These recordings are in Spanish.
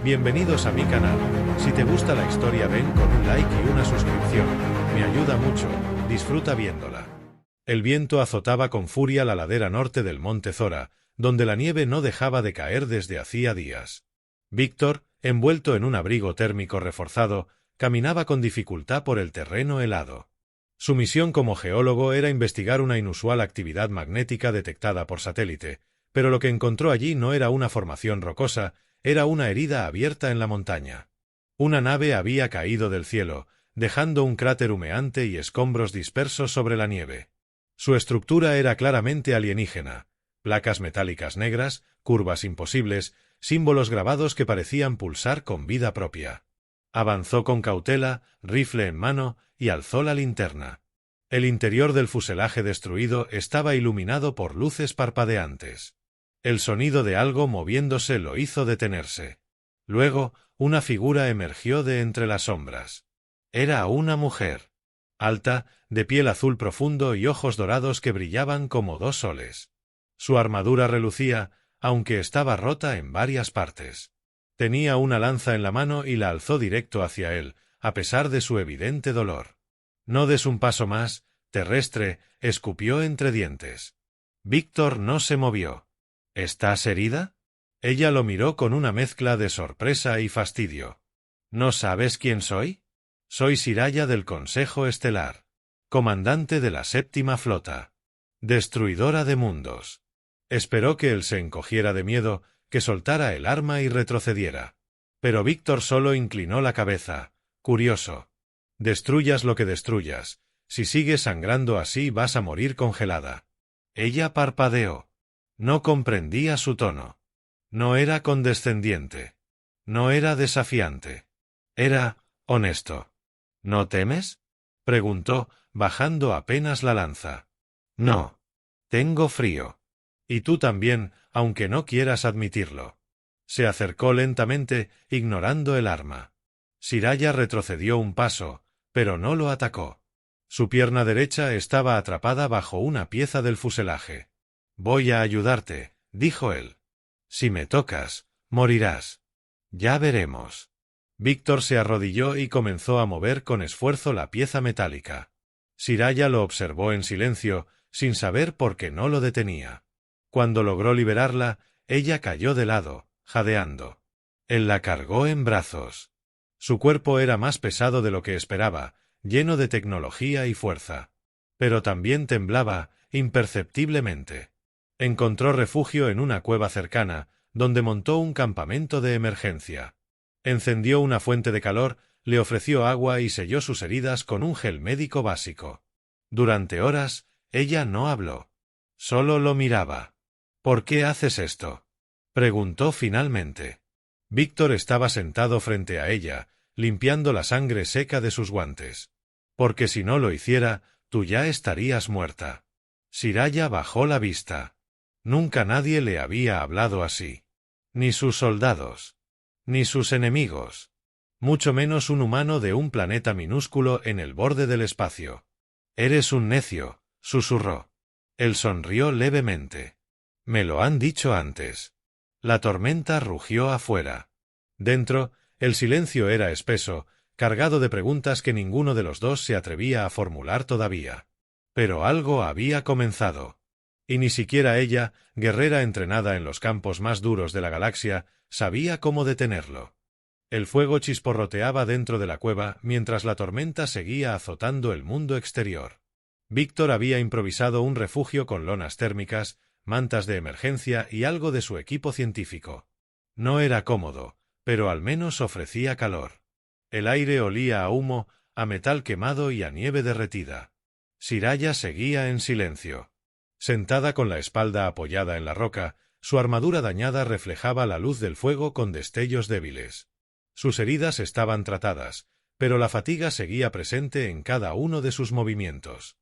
Bienvenidos a mi canal. Si te gusta la historia ven con un like y una suscripción. Me ayuda mucho. Disfruta viéndola. El viento azotaba con furia la ladera norte del monte Zora, donde la nieve no dejaba de caer desde hacía días. Víctor, envuelto en un abrigo térmico reforzado, caminaba con dificultad por el terreno helado. Su misión como geólogo era investigar una inusual actividad magnética detectada por satélite, pero lo que encontró allí no era una formación rocosa, era una herida abierta en la montaña. Una nave había caído del cielo, dejando un cráter humeante y escombros dispersos sobre la nieve. Su estructura era claramente alienígena: placas metálicas negras, curvas imposibles, símbolos grabados que parecían pulsar con vida propia. Avanzó con cautela, rifle en mano, y alzó la linterna. El interior del fuselaje destruido estaba iluminado por luces parpadeantes. El sonido de algo moviéndose lo hizo detenerse. Luego, una figura emergió de entre las sombras. Era una mujer. Alta, de piel azul profundo y ojos dorados que brillaban como dos soles. Su armadura relucía, aunque estaba rota en varias partes. Tenía una lanza en la mano y la alzó directo hacia él, a pesar de su evidente dolor. No des un paso más, terrestre, escupió entre dientes. Víctor no se movió. ¿Estás herida? Ella lo miró con una mezcla de sorpresa y fastidio. ¿No sabes quién soy? Soy Siraya del Consejo Estelar, comandante de la Séptima Flota, destruidora de mundos. Esperó que él se encogiera de miedo, que soltara el arma y retrocediera. Pero Víctor solo inclinó la cabeza, curioso. Destruyas lo que destruyas, si sigues sangrando así vas a morir congelada. Ella parpadeó. No comprendía su tono. No era condescendiente. No era desafiante. Era honesto. ¿No temes?, preguntó, bajando apenas la lanza. No. Tengo frío. Y tú también, aunque no quieras admitirlo. Se acercó lentamente, ignorando el arma. Siraya retrocedió un paso, pero no lo atacó. Su pierna derecha estaba atrapada bajo una pieza del fuselaje. Voy a ayudarte, dijo él. Si me tocas, morirás. Ya veremos. Víctor se arrodilló y comenzó a mover con esfuerzo la pieza metálica. Siraya lo observó en silencio, sin saber por qué no lo detenía. Cuando logró liberarla, ella cayó de lado, jadeando. Él la cargó en brazos. Su cuerpo era más pesado de lo que esperaba, lleno de tecnología y fuerza. Pero también temblaba, imperceptiblemente. Encontró refugio en una cueva cercana, donde montó un campamento de emergencia. Encendió una fuente de calor, le ofreció agua y selló sus heridas con un gel médico básico. Durante horas, ella no habló. Solo lo miraba. ¿Por qué haces esto?, preguntó finalmente. Víctor estaba sentado frente a ella, limpiando la sangre seca de sus guantes. Porque si no lo hiciera, tú ya estarías muerta. Siraya bajó la vista. Nunca nadie le había hablado así. Ni sus soldados. Ni sus enemigos. Mucho menos un humano de un planeta minúsculo en el borde del espacio. Eres un necio, susurró. Él sonrió levemente. Me lo han dicho antes. La tormenta rugió afuera. Dentro, el silencio era espeso, cargado de preguntas que ninguno de los dos se atrevía a formular todavía. Pero algo había comenzado. Y ni siquiera ella, guerrera entrenada en los campos más duros de la galaxia, sabía cómo detenerlo. El fuego chisporroteaba dentro de la cueva mientras la tormenta seguía azotando el mundo exterior. Víctor había improvisado un refugio con lonas térmicas, mantas de emergencia y algo de su equipo científico. No era cómodo, pero al menos ofrecía calor. El aire olía a humo, a metal quemado y a nieve derretida. Siraya seguía en silencio. Sentada con la espalda apoyada en la roca, su armadura dañada reflejaba la luz del fuego con destellos débiles. Sus heridas estaban tratadas, pero la fatiga seguía presente en cada uno de sus movimientos.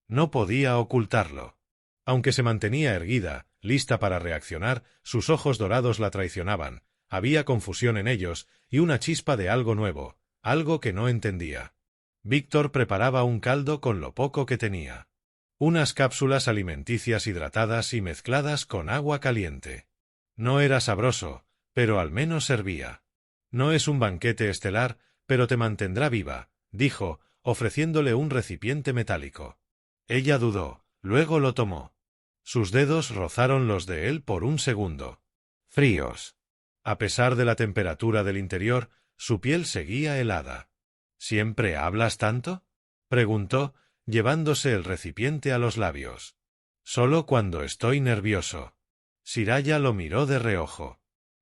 No podía ocultarlo. Aunque se mantenía erguida, lista para reaccionar, sus ojos dorados la traicionaban, había confusión en ellos y una chispa de algo nuevo, algo que no entendía. Víctor preparaba un caldo con lo poco que tenía. Unas cápsulas alimenticias hidratadas y mezcladas con agua caliente. No era sabroso, pero al menos servía. No es un banquete estelar, pero te mantendrá viva, dijo, ofreciéndole un recipiente metálico. Ella dudó, luego lo tomó. Sus dedos rozaron los de él por un segundo. Fríos. A pesar de la temperatura del interior, su piel seguía helada. ¿Siempre hablas tanto?, preguntó, llevándose el recipiente a los labios. Solo cuando estoy nervioso. Siraya lo miró de reojo.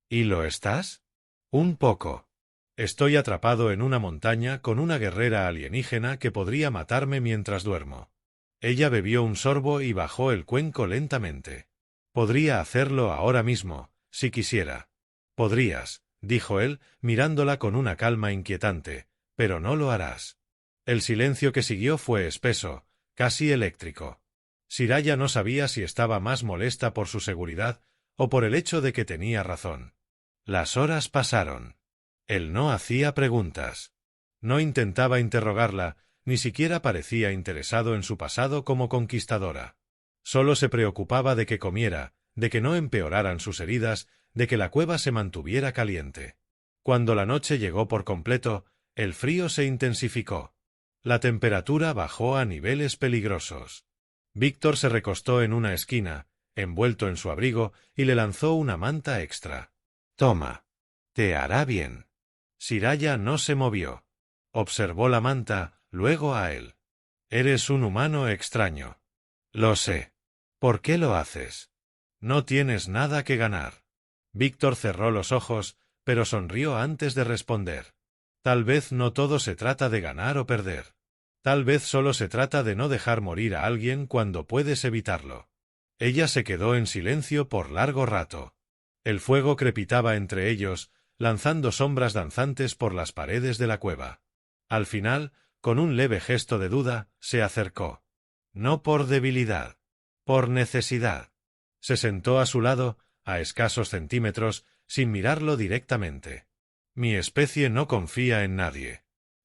¿Y lo estás? Un poco. Estoy atrapado en una montaña con una guerrera alienígena que podría matarme mientras duermo. Ella bebió un sorbo y bajó el cuenco lentamente. Podría hacerlo ahora mismo, si quisiera. Podrías, dijo él, mirándola con una calma inquietante, pero no lo harás. El silencio que siguió fue espeso, casi eléctrico. Siraya no sabía si estaba más molesta por su seguridad o por el hecho de que tenía razón. Las horas pasaron. Él no hacía preguntas. No intentaba interrogarla, ni siquiera parecía interesado en su pasado como conquistadora. Solo se preocupaba de que comiera, de que no empeoraran sus heridas, de que la cueva se mantuviera caliente. Cuando la noche llegó por completo, el frío se intensificó. La temperatura bajó a niveles peligrosos. Víctor se recostó en una esquina, envuelto en su abrigo, y le lanzó una manta extra. «Toma. Te hará bien». Siraya no se movió. Observó la manta, luego a él. «Eres un humano extraño». «Lo sé. ¿Por qué lo haces?» «No tienes nada que ganar». Víctor cerró los ojos, pero sonrió antes de responder. Tal vez no todo se trata de ganar o perder. Tal vez solo se trata de no dejar morir a alguien cuando puedes evitarlo. Ella se quedó en silencio por largo rato. El fuego crepitaba entre ellos, lanzando sombras danzantes por las paredes de la cueva. Al final, con un leve gesto de duda, se acercó. No por debilidad, por necesidad. Se sentó a su lado, a escasos centímetros, sin mirarlo directamente. Mi especie no confía en nadie.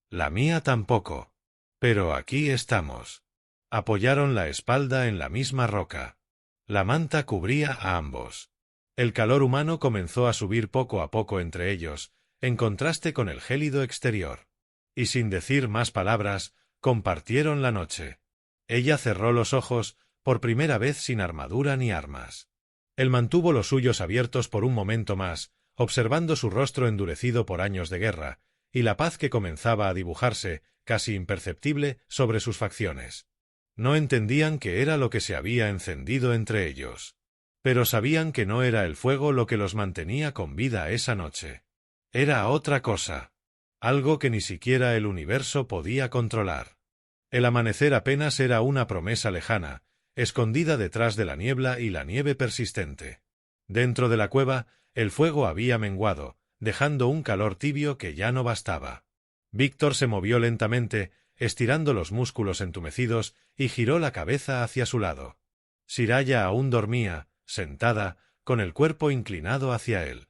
La mía tampoco. Pero aquí estamos. Apoyaron la espalda en la misma roca. La manta cubría a ambos. El calor humano comenzó a subir poco a poco entre ellos, en contraste con el gélido exterior. Y sin decir más palabras, compartieron la noche. Ella cerró los ojos, por primera vez sin armadura ni armas. Él mantuvo los suyos abiertos por un momento más, observando su rostro endurecido por años de guerra, y la paz que comenzaba a dibujarse, casi imperceptible, sobre sus facciones. No entendían qué era lo que se había encendido entre ellos. Pero sabían que no era el fuego lo que los mantenía con vida esa noche. Era otra cosa. Algo que ni siquiera el universo podía controlar. El amanecer apenas era una promesa lejana, escondida detrás de la niebla y la nieve persistente. Dentro de la cueva, el fuego había menguado, dejando un calor tibio que ya no bastaba. Víctor se movió lentamente, estirando los músculos entumecidos, y giró la cabeza hacia su lado. Siraya aún dormía, sentada, con el cuerpo inclinado hacia él.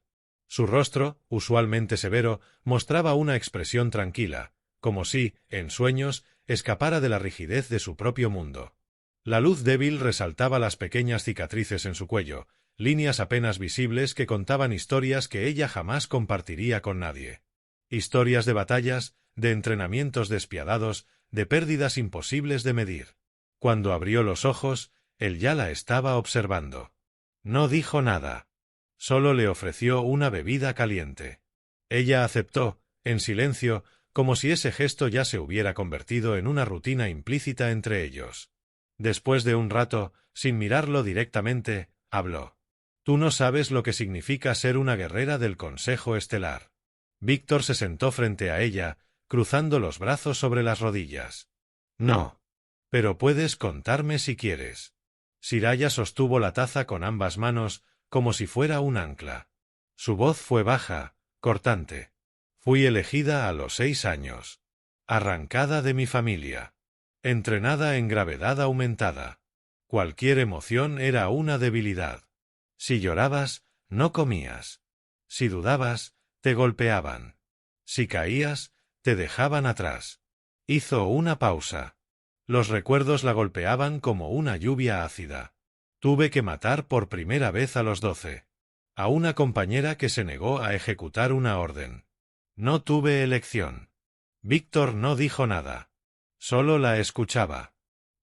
Su rostro, usualmente severo, mostraba una expresión tranquila, como si, en sueños, escapara de la rigidez de su propio mundo. La luz débil resaltaba las pequeñas cicatrices en su cuello, líneas apenas visibles que contaban historias que ella jamás compartiría con nadie. Historias de batallas, de entrenamientos despiadados, de pérdidas imposibles de medir. Cuando abrió los ojos, él ya la estaba observando. No dijo nada. Solo le ofreció una bebida caliente. Ella aceptó, en silencio, como si ese gesto ya se hubiera convertido en una rutina implícita entre ellos. Después de un rato, sin mirarlo directamente, habló. «Tú no sabes lo que significa ser una guerrera del Consejo Estelar». Víctor se sentó frente a ella, cruzando los brazos sobre las rodillas. «No. Pero puedes contarme si quieres». Siraya sostuvo la taza con ambas manos, como si fuera un ancla. Su voz fue baja, cortante. «Fui elegida a los 6 años. Arrancada de mi familia. Entrenada en gravedad aumentada. Cualquier emoción era una debilidad. Si llorabas, no comías. Si dudabas, te golpeaban. Si caías, te dejaban atrás». Hizo una pausa. Los recuerdos la golpeaban como una lluvia ácida. «Tuve que matar por primera vez a los 12. A una compañera que se negó a ejecutar una orden. No tuve elección. Víctor no dijo nada. Solo la escuchaba.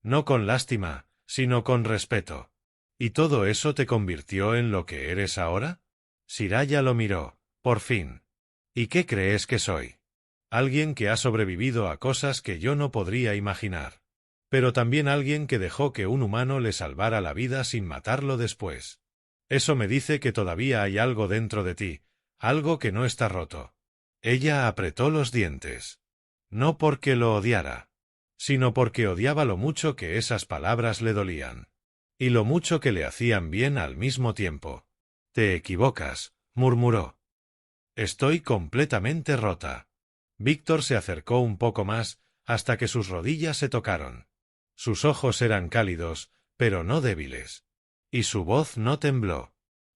No con lástima, sino con respeto. ¿Y todo eso te convirtió en lo que eres ahora? Siraya lo miró, por fin. ¿Y qué crees que soy? Alguien que ha sobrevivido a cosas que yo no podría imaginar. Pero también alguien que dejó que un humano le salvara la vida sin matarlo después. Eso me dice que todavía hay algo dentro de ti, algo que no está roto. Ella apretó los dientes. No porque lo odiara, sino porque odiaba lo mucho que esas palabras le dolían. Y lo mucho que le hacían bien al mismo tiempo. Te equivocas, murmuró. Estoy completamente rota. Víctor se acercó un poco más, hasta que sus rodillas se tocaron. Sus ojos eran cálidos, pero no débiles. Y su voz no tembló.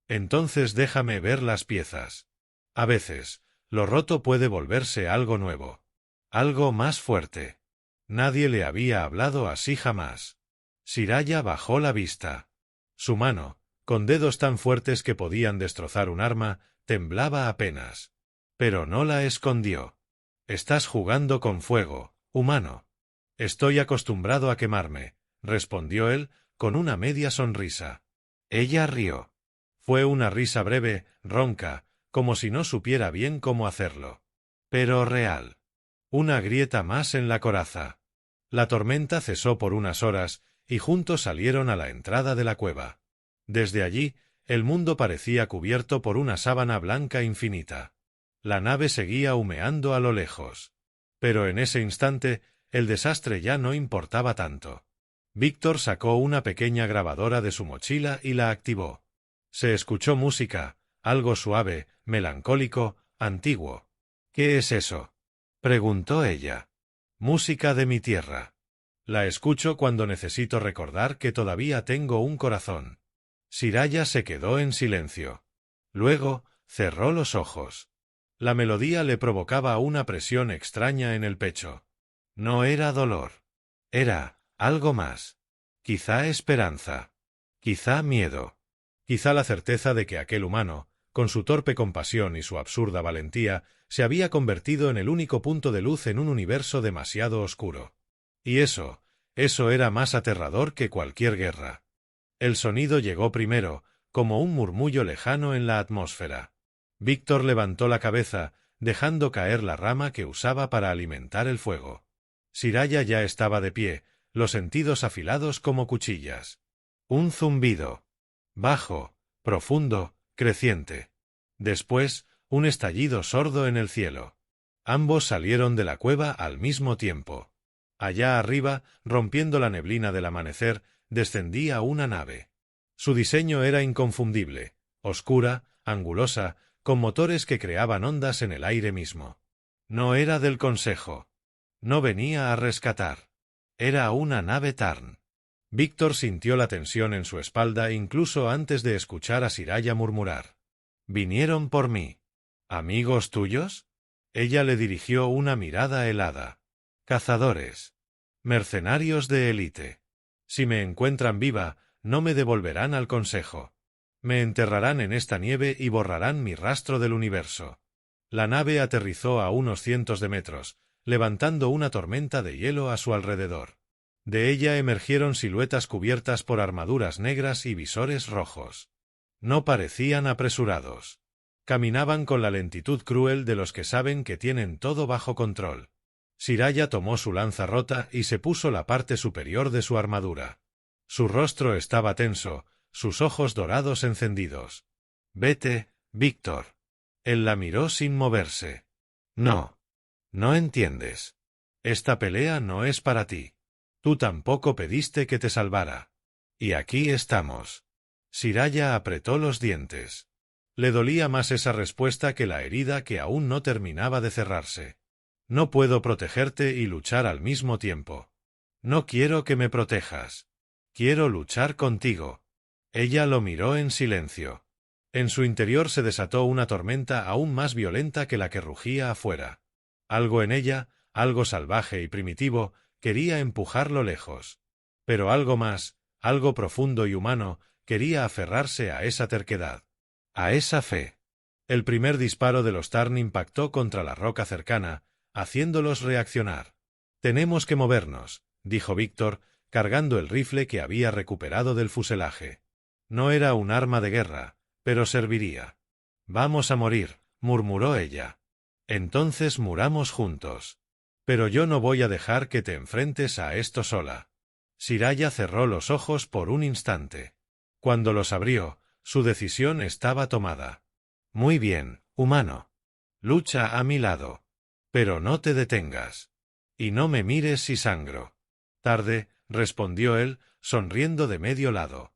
Entonces déjame ver las piezas. A veces, lo roto puede volverse algo nuevo. Algo más fuerte. Nadie le había hablado así jamás. Siraya bajó la vista. Su mano, con dedos tan fuertes que podían destrozar un arma, temblaba apenas. Pero no la escondió. Estás jugando con fuego, humano. Estoy acostumbrado a quemarme, respondió él, con una media sonrisa. Ella rió. Fue una risa breve, ronca, como si no supiera bien cómo hacerlo. Pero real. Una grieta más en la coraza. La tormenta cesó por unas horas, y juntos salieron a la entrada de la cueva. Desde allí, el mundo parecía cubierto por una sábana blanca infinita. La nave seguía humeando a lo lejos. Pero en ese instante, el desastre ya no importaba tanto. Víctor sacó una pequeña grabadora de su mochila y la activó. Se escuchó música, algo suave, melancólico, antiguo. ¿Qué es eso?, preguntó ella. Música de mi tierra. La escucho cuando necesito recordar que todavía tengo un corazón. Siraya se quedó en silencio. Luego, cerró los ojos. La melodía le provocaba una presión extraña en el pecho. No era dolor. Era algo más. Quizá esperanza. Quizá miedo. Quizá la certeza de que aquel humano, con su torpe compasión y su absurda valentía, se había convertido en el único punto de luz en un universo demasiado oscuro. Y eso era más aterrador que cualquier guerra. El sonido llegó primero, como un murmullo lejano en la atmósfera. Víctor levantó la cabeza, dejando caer la rama que usaba para alimentar el fuego. Siraya ya estaba de pie, los sentidos afilados como cuchillas. Un zumbido. Bajo, profundo, creciente. Después, un estallido sordo en el cielo. Ambos salieron de la cueva al mismo tiempo. Allá arriba, rompiendo la neblina del amanecer, descendía una nave. Su diseño era inconfundible, oscura, angulosa, con motores que creaban ondas en el aire mismo. No era del Consejo. No venía a rescatar. Era una nave Tarn. Víctor sintió la tensión en su espalda incluso antes de escuchar a Siraya murmurar. «¿Vinieron por mí? ¿Amigos tuyos?» Ella le dirigió una mirada helada. «Cazadores. Mercenarios de élite. Si me encuentran viva, no me devolverán al Consejo. Me enterrarán en esta nieve y borrarán mi rastro del universo». La nave aterrizó a unos cientos de metros, levantando una tormenta de hielo a su alrededor. De ella emergieron siluetas cubiertas por armaduras negras y visores rojos. No parecían apresurados. Caminaban con la lentitud cruel de los que saben que tienen todo bajo control. Siraya tomó su lanza rota y se puso la parte superior de su armadura. Su rostro estaba tenso, sus ojos dorados encendidos. «Vete, Víctor». Él la miró sin moverse. «No. No entiendes. Esta pelea no es para ti. Tú tampoco pediste que te salvara. Y aquí estamos». Siraya apretó los dientes. Le dolía más esa respuesta que la herida que aún no terminaba de cerrarse. «No puedo protegerte y luchar al mismo tiempo. No quiero que me protejas. Quiero luchar contigo». Ella lo miró en silencio. En su interior se desató una tormenta aún más violenta que la que rugía afuera. Algo en ella, algo salvaje y primitivo, quería empujarlo lejos. Pero algo más, algo profundo y humano, quería aferrarse a esa terquedad. A esa fe. El primer disparo de los Tarn impactó contra la roca cercana, haciéndolos reaccionar. «Tenemos que movernos», dijo Víctor, cargando el rifle que había recuperado del fuselaje. No era un arma de guerra, pero serviría. «Vamos a morir», murmuró ella. «Entonces muramos juntos. Pero yo no voy a dejar que te enfrentes a esto sola». Siraya cerró los ojos por un instante. Cuando los abrió, su decisión estaba tomada. «Muy bien, humano. Lucha a mi lado. Pero no te detengas. Y no me mires si sangro». «Tarde», respondió él, sonriendo de medio lado.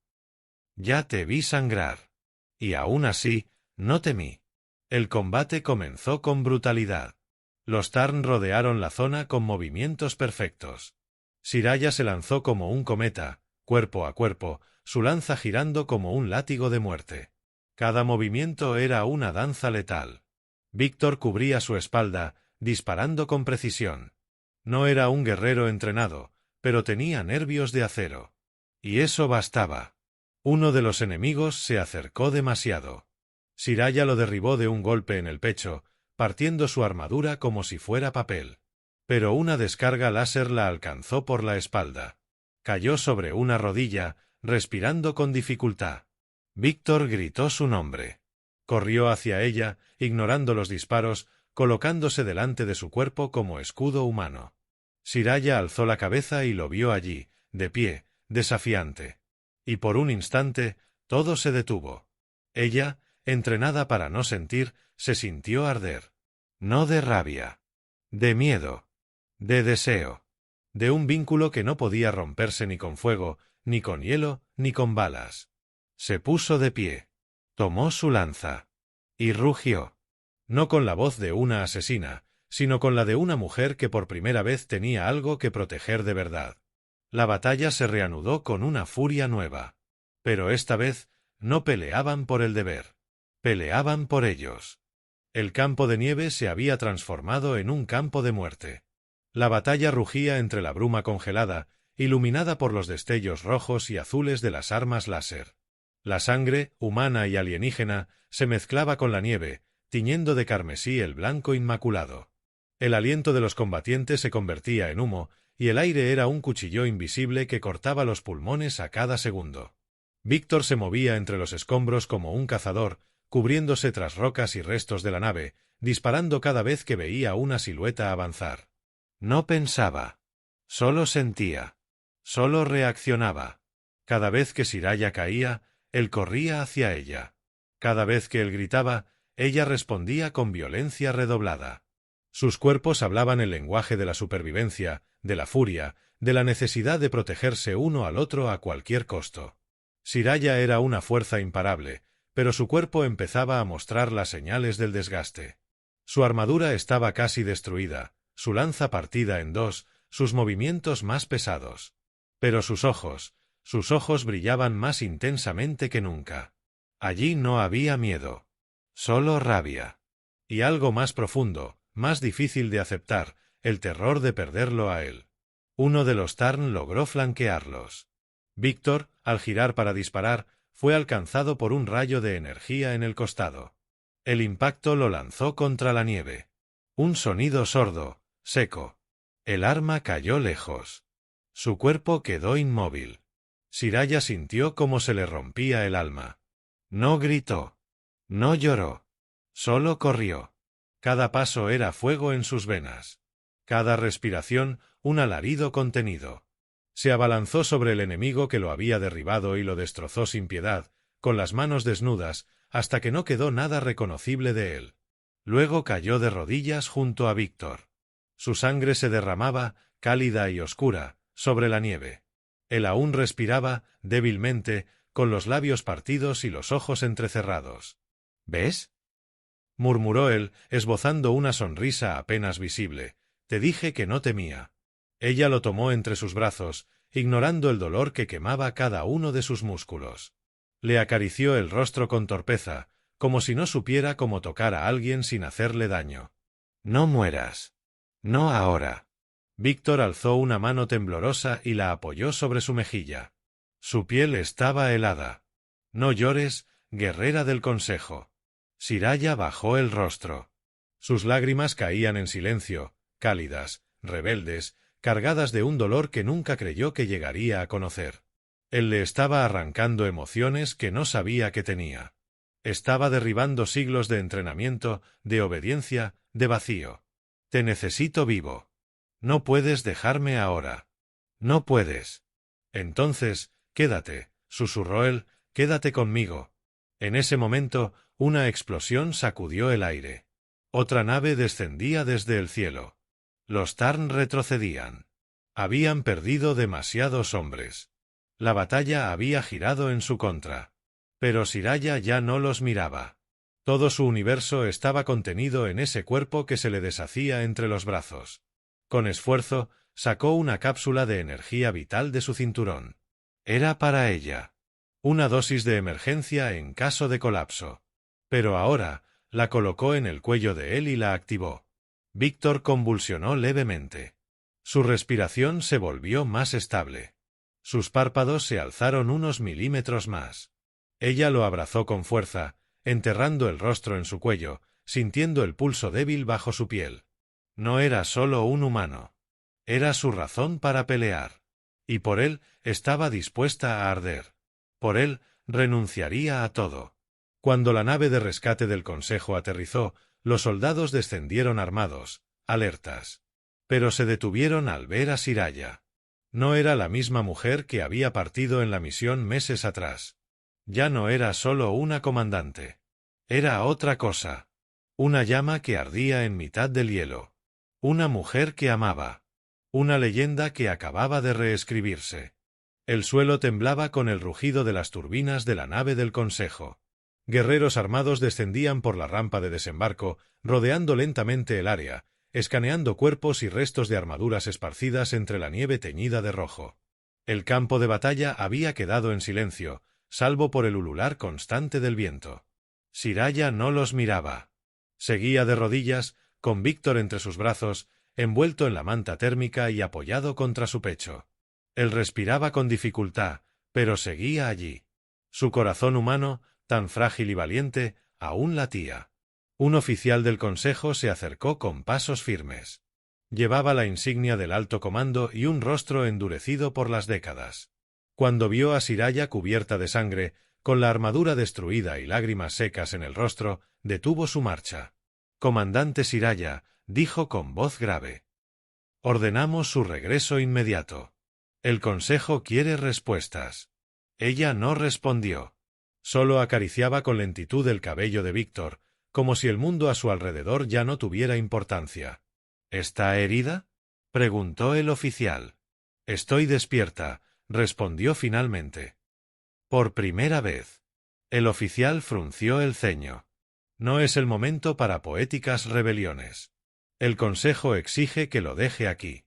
«Ya te vi sangrar. Y aún así, no temí». El combate comenzó con brutalidad. Los Tarn rodearon la zona con movimientos perfectos. Siraya se lanzó como un cometa, cuerpo a cuerpo, su lanza girando como un látigo de muerte. Cada movimiento era una danza letal. Víctor cubría su espalda, disparando con precisión. No era un guerrero entrenado, pero tenía nervios de acero. Y eso bastaba. Uno de los enemigos se acercó demasiado. Siraya lo derribó de un golpe en el pecho, partiendo su armadura como si fuera papel. Pero una descarga láser la alcanzó por la espalda. Cayó sobre una rodilla, respirando con dificultad. Víctor gritó su nombre. Corrió hacia ella, ignorando los disparos, colocándose delante de su cuerpo como escudo humano. Siraya alzó la cabeza y lo vio allí, de pie, desafiante. Y por un instante, todo se detuvo. Ella, entrenada para no sentir, se sintió arder. No de rabia. De miedo. De deseo. De un vínculo que no podía romperse ni con fuego, ni con hielo, ni con balas. Se puso de pie. Tomó su lanza. Y rugió. No con la voz de una asesina, sino con la de una mujer que por primera vez tenía algo que proteger de verdad. La batalla se reanudó con una furia nueva. Pero esta vez, no peleaban por el deber. Peleaban por ellos. El campo de nieve se había transformado en un campo de muerte. La batalla rugía entre la bruma congelada, iluminada por los destellos rojos y azules de las armas láser. La sangre, humana y alienígena, se mezclaba con la nieve, tiñendo de carmesí el blanco inmaculado. El aliento de los combatientes se convertía en humo, y el aire era un cuchillo invisible que cortaba los pulmones a cada segundo. Víctor se movía entre los escombros como un cazador, cubriéndose tras rocas y restos de la nave, disparando cada vez que veía una silueta avanzar. No pensaba. Solo sentía. Solo reaccionaba. Cada vez que Siraya caía, él corría hacia ella. Cada vez que él gritaba, ella respondía con violencia redoblada. Sus cuerpos hablaban el lenguaje de la supervivencia, de la furia, de la necesidad de protegerse uno al otro a cualquier costo. Siraya era una fuerza imparable, pero su cuerpo empezaba a mostrar las señales del desgaste. Su armadura estaba casi destruida, su lanza partida en dos, sus movimientos más pesados. Pero sus ojos brillaban más intensamente que nunca. Allí no había miedo, solo rabia. Y algo más profundo, más difícil de aceptar, el terror de perderlo a él. Uno de los Tarn logró flanquearlos. Víctor, al girar para disparar, fue alcanzado por un rayo de energía en el costado. El impacto lo lanzó contra la nieve. Un sonido sordo, seco. El arma cayó lejos. Su cuerpo quedó inmóvil. Siraya sintió cómo se le rompía el alma. No gritó. No lloró. Solo corrió. Cada paso era fuego en sus venas. Cada respiración, un alarido contenido. Se abalanzó sobre el enemigo que lo había derribado y lo destrozó sin piedad, con las manos desnudas, hasta que no quedó nada reconocible de él. Luego cayó de rodillas junto a Víctor. Su sangre se derramaba, cálida y oscura, sobre la nieve. Él aún respiraba, débilmente, con los labios partidos y los ojos entrecerrados. ¿Ves? Murmuró él, esbozando una sonrisa apenas visible. Te dije que no temía. Ella lo tomó entre sus brazos, ignorando el dolor que quemaba cada uno de sus músculos. Le acarició el rostro con torpeza, como si no supiera cómo tocar a alguien sin hacerle daño. No mueras. No ahora. Víctor alzó una mano temblorosa y la apoyó sobre su mejilla. Su piel estaba helada. No llores, guerrera del consejo. Siraya bajó el rostro. Sus lágrimas caían en silencio, cálidas, rebeldes, cargadas de un dolor que nunca creyó que llegaría a conocer. Él le estaba arrancando emociones que no sabía que tenía. Estaba derribando siglos de entrenamiento, de obediencia, de vacío. Te necesito vivo. No puedes dejarme ahora. No puedes. Entonces, quédate, susurró él, quédate conmigo. En ese momento, una explosión sacudió el aire. Otra nave descendía desde el cielo. Los Tarn retrocedían. Habían perdido demasiados hombres. La batalla había girado en su contra. Pero Siraya ya no los miraba. Todo su universo estaba contenido en ese cuerpo que se le deshacía entre los brazos. Con esfuerzo, sacó una cápsula de energía vital de su cinturón. Era para ella. Una dosis de emergencia en caso de colapso. Pero ahora, la colocó en el cuello de él y la activó. Víctor convulsionó levemente. Su respiración se volvió más estable. Sus párpados se alzaron unos milímetros más. Ella lo abrazó con fuerza, enterrando el rostro en su cuello, sintiendo el pulso débil bajo su piel. No era solo un humano. Era su razón para pelear. Y por él estaba dispuesta a arder. Por él renunciaría a todo. Cuando la nave de rescate del Consejo aterrizó, los soldados descendieron armados, alertas. Pero se detuvieron al ver a Siraya. No era la misma mujer que había partido en la misión meses atrás. Ya no era solo una comandante. Era otra cosa. Una llama que ardía en mitad del hielo. Una mujer que amaba. Una leyenda que acababa de reescribirse. El suelo temblaba con el rugido de las turbinas de la nave del Consejo. Guerreros armados descendían por la rampa de desembarco, rodeando lentamente el área, escaneando cuerpos y restos de armaduras esparcidas entre la nieve teñida de rojo. El campo de batalla había quedado en silencio, salvo por el ulular constante del viento. Siraya no los miraba. Seguía de rodillas, con Víctor entre sus brazos, envuelto en la manta térmica y apoyado contra su pecho. Él respiraba con dificultad, pero seguía allí. Su corazón humano, tan frágil y valiente, aún latía. Un oficial del Consejo se acercó con pasos firmes. Llevaba la insignia del alto comando y un rostro endurecido por las décadas. Cuando vio a Siraya cubierta de sangre, con la armadura destruida y lágrimas secas en el rostro, detuvo su marcha. «Comandante Siraya», dijo con voz grave. «Ordenamos su regreso inmediato. El Consejo quiere respuestas». Ella no respondió. Solo acariciaba con lentitud el cabello de Víctor, como si el mundo a su alrededor ya no tuviera importancia. «¿Está herida?», preguntó el oficial. «Estoy despierta», respondió finalmente. Por primera vez. El oficial frunció el ceño. No es el momento para poéticas rebeliones. El Consejo exige que lo deje aquí.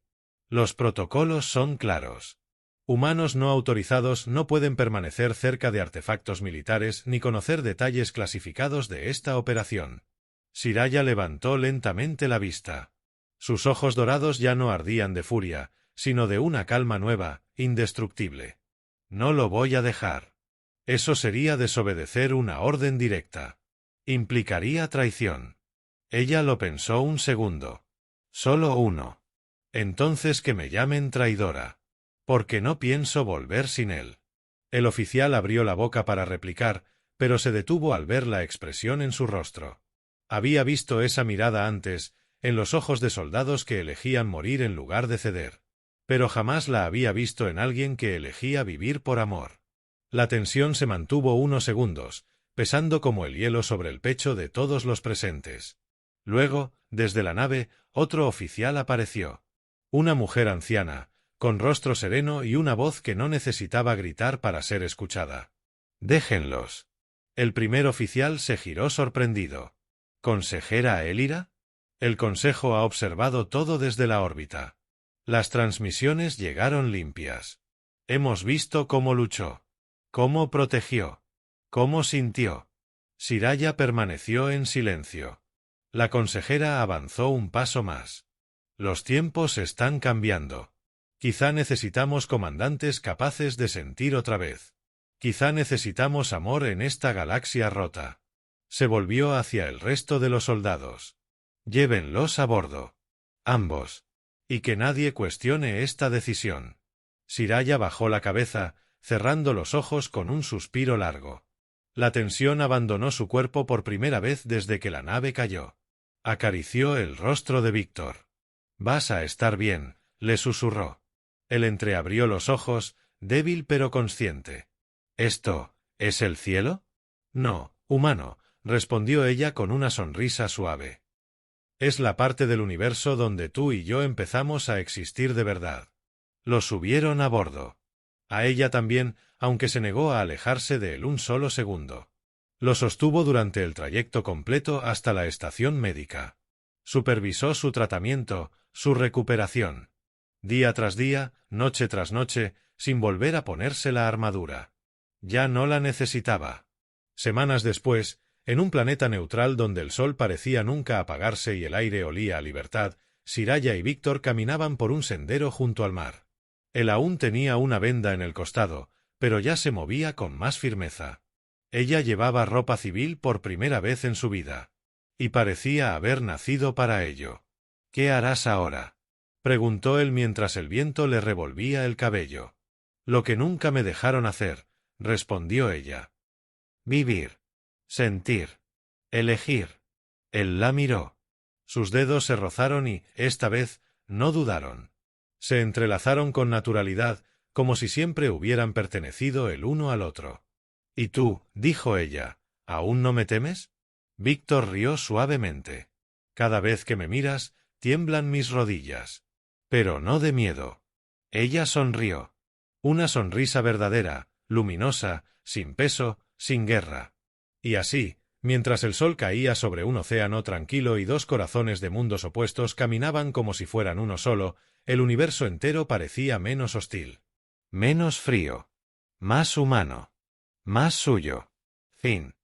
Los protocolos son claros. Humanos no autorizados no pueden permanecer cerca de artefactos militares ni conocer detalles clasificados de esta operación. Siraya levantó lentamente la vista. Sus ojos dorados ya no ardían de furia, sino de una calma nueva, indestructible. «No lo voy a dejar. Eso sería desobedecer una orden directa. Implicaría traición». Ella lo pensó un segundo. «Solo uno. Entonces que me llamen traidora. Porque no pienso volver sin él». El oficial abrió la boca para replicar, pero se detuvo al ver la expresión en su rostro. Había visto esa mirada antes, en los ojos de soldados que elegían morir en lugar de ceder. Pero jamás la había visto en alguien que elegía vivir por amor. La tensión se mantuvo unos segundos, pesando como el hielo sobre el pecho de todos los presentes. Luego, desde la nave, otro oficial apareció. Una mujer anciana, con rostro sereno y una voz que no necesitaba gritar para ser escuchada. «Déjenlos». El primer oficial se giró sorprendido. «¿Consejera Elira?» El Consejo ha observado todo desde la órbita. Las transmisiones llegaron limpias. Hemos visto cómo luchó, cómo protegió, cómo sintió. Siraya permaneció en silencio. La consejera avanzó un paso más. Los tiempos están cambiando. Quizá necesitamos comandantes capaces de sentir otra vez. Quizá necesitamos amor en esta galaxia rota. Se volvió hacia el resto de los soldados. Llévenlos a bordo. Ambos. Y que nadie cuestione esta decisión. Siraya bajó la cabeza, cerrando los ojos con un suspiro largo. La tensión abandonó su cuerpo por primera vez desde que la nave cayó. Acarició el rostro de Víctor. «Vas a estar bien», le susurró. Él entreabrió los ojos, débil pero consciente. «¿Esto es el cielo?» «No, humano», respondió ella con una sonrisa suave. «Es la parte del universo donde tú y yo empezamos a existir de verdad». Los subieron a bordo. A ella también, aunque se negó a alejarse de él un solo segundo. Lo sostuvo durante el trayecto completo hasta la estación médica. Supervisó su tratamiento, su recuperación. Día tras día, noche tras noche, sin volver a ponerse la armadura. Ya no la necesitaba. Semanas después, en un planeta neutral donde el sol parecía nunca apagarse y el aire olía a libertad, Siraya y Víctor caminaban por un sendero junto al mar. Él aún tenía una venda en el costado, pero ya se movía con más firmeza. Ella llevaba ropa civil por primera vez en su vida. Y parecía haber nacido para ello. «¿Qué harás ahora?», preguntó él mientras el viento le revolvía el cabello. «Lo que nunca me dejaron hacer», respondió ella. «Vivir. Sentir. Elegir». Él la miró. Sus dedos se rozaron y, esta vez, no dudaron. Se entrelazaron con naturalidad, como si siempre hubieran pertenecido el uno al otro. «¿Y tú?», dijo ella, «¿aún no me temes?». Víctor rió suavemente. «Cada vez que me miras, tiemblan mis rodillas. Pero no de miedo». Ella sonrió. Una sonrisa verdadera, luminosa, sin peso, sin guerra. Y así, mientras el sol caía sobre un océano tranquilo y dos corazones de mundos opuestos caminaban como si fueran uno solo, el universo entero parecía menos hostil. Menos frío. Más humano. Más suyo. Fin.